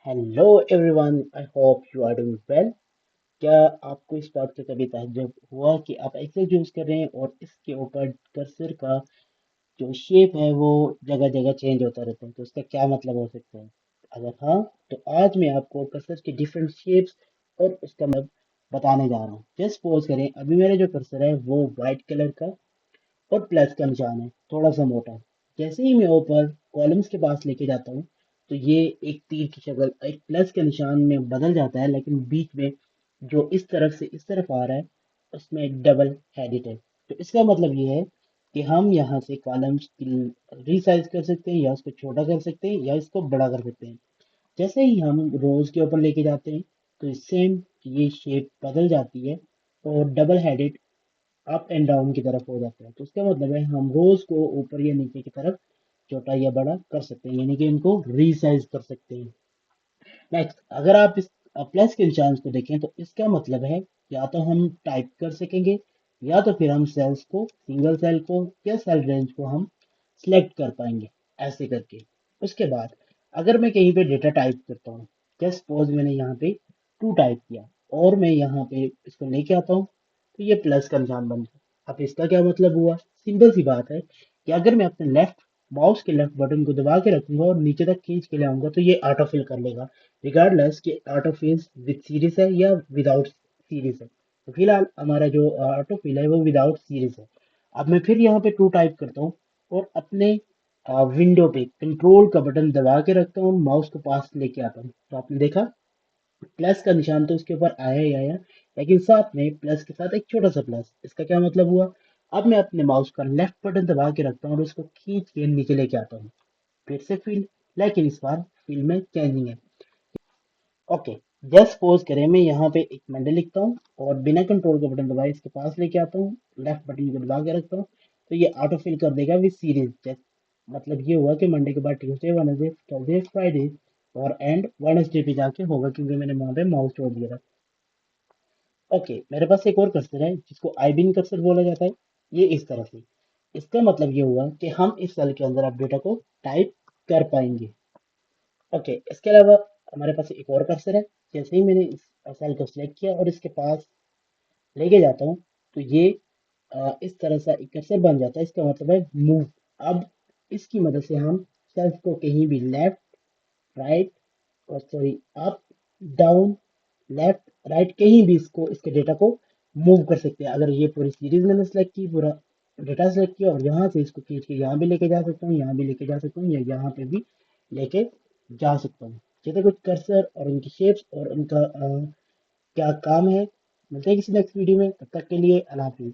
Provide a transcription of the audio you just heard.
Hello everyone, I hope you are doing well. क्या आपको इस बात का कभी ताज्जुब हुआ कि आप एक्सेल यूज कर रहे हैं और इसके ऊपर कर्सर का जो शेप है वो जगह जगह चेंज होता रहता है, तो उसका क्या मतलब हो सकता है? अगर हाँ, तो आज मैं आपको कर्सर के डिफरेंट शेप्स और उसका मतलब बताने जा रहा हूँ। जस्ट सपोज करें, अभी मेरा जो कर्सर है वो व्हाइट कलर का और प्लस का निशान है, थोड़ा सा मोटा। जैसे ही मैं ऊपर कॉलम्स के पास लेके जाता हूँ, तो ये एक तीर की शक्ल एक प्लस के निशान में बदल जाता है, लेकिन बीच में जो इस तरफ से इस तरफ आ रहा है उसमें एक डबल हेडेड है। तो इसका मतलब ये है कि हम यहाँ से कॉलम्स की रीसाइज कर सकते हैं, या उसको छोटा कर सकते हैं, या इसको बड़ा कर सकते हैं। जैसे ही हम रोज के ऊपर लेके जाते हैं, तो सेम ये शेप बदल जाती है और double headed up and down की तरफ हो जाता है। तो इसका मतलब है हम रोज को ऊपर या नीचे की तरफ छोटा या बड़ा कर सकते हैं, यानी कि इनको रीसाइज कर सकते हैं। नेक्स्ट, अगर आप इस प्लस के निशान को देखें, तो इसका मतलब है या तो हम टाइप कर सकेंगे, या तो फिर हम सेल्स को, सिंगल सेल को या सेल रेंज को हम सिलेक्ट कर पाएंगे, ऐसे करके। उसके बाद अगर मैं कहीं पे डेटा टाइप करता हूँ, जस्ट सपोज मैंने यहाँ पे 2 टाइप किया और मैं यहाँ पे इसको लेके आता हूँ, तो ये प्लस का निशान बन गया। अब इसका क्या मतलब हुआ? सिंपल सी बात है कि अगर मैं अपने लेफ्ट माउस के लेफ्ट बटन को दबा के रखूंगा और नीचे तक खींच के ले आऊंगा, तो ये ऑटो फिल कर लेगा, रिगार्डलेस कि ऑटो फिल विद सीरीज है या विदाउट सीरीज है। तो फिलहाल हमारा जो ऑटो फिल है वो विदाउट सीरीज है। अब मैं फिर यहाँ पे 2 टाइप करता हूँ और अपने विंडो पे कंट्रोल का बटन दबा के रखता हूँ, माउस को पास लेके आता हूँ, तो आपने देखा प्लस का निशान तो उसके ऊपर आया ही आया, लेकिन साथ में प्लस के साथ एक छोटा सा प्लस। इसका क्या मतलब हुआ? अब मैं अपने माउस का लेफ्ट बटन दबा के रखता हूँ और उसको खींच के नीचे लेके आता हूँ, फिर से फिल, लेकिन इस बार फिल में चेंजिंग है। ओके, जस्ट सपोज करें मैं यहाँ पे एक मंडे लिखता हूँ और बिना कंट्रोल का बटन दबाए इसके पास लेके आता हूँ, लेफ्ट बटन को दबा के रखता हूँ, तो ये ऑटो फिल कर देगा विद सीरीज। मतलब ये हुआ कि मंडे के बाद ट्यूसडे, वेडनेसडे, थर्सडे, फ्राइडे और एंड वेडनेसडे पे जाके होगा, क्योंकि मैंने वहां पे माउस छोड़ दिया था। ओके, मेरे पास एक और कर्सर है जिसको आईबीन कर्सर बोला जाता है। ये इस तरह से, इसका मतलब ये हुआ कि हम इस सेल के अंदर अब डेटा को टाइप कर पाएंगे। ओके, इसके अलावा हमारे पास एक और कर्सर है। जैसे ही मैंने इस सेल को सिलेक्ट किया और इसके पास लेके जाता हूँ, तो ये इस तरह से एक कर्सर बन जाता है। इसका मतलब है मूव। अब इसकी मदद से हम सेल्स को कहीं भी लेफ्ट, राइट, और sorry, up, down, left, right, कहीं भी इसको, इसके डेटा को मूव कर सकते हैं। अगर ये पूरी सीरीज मैंने सेलेक्ट की, पूरा डेटा सेलेक्ट किया, और यहाँ से इसको खींच के यहाँ भी लेके जा सकता हूँ, यहाँ भी लेके जा सकता हूँ, या यहाँ पे भी लेके जा सकता हूँ। जैसे कुछ कर्सर और उनकी शेप्स और उनका क्या काम है। मिलते हैं किसी नेक्स्ट वीडियो में, तब तक के लिए अल्लाह हाफिज।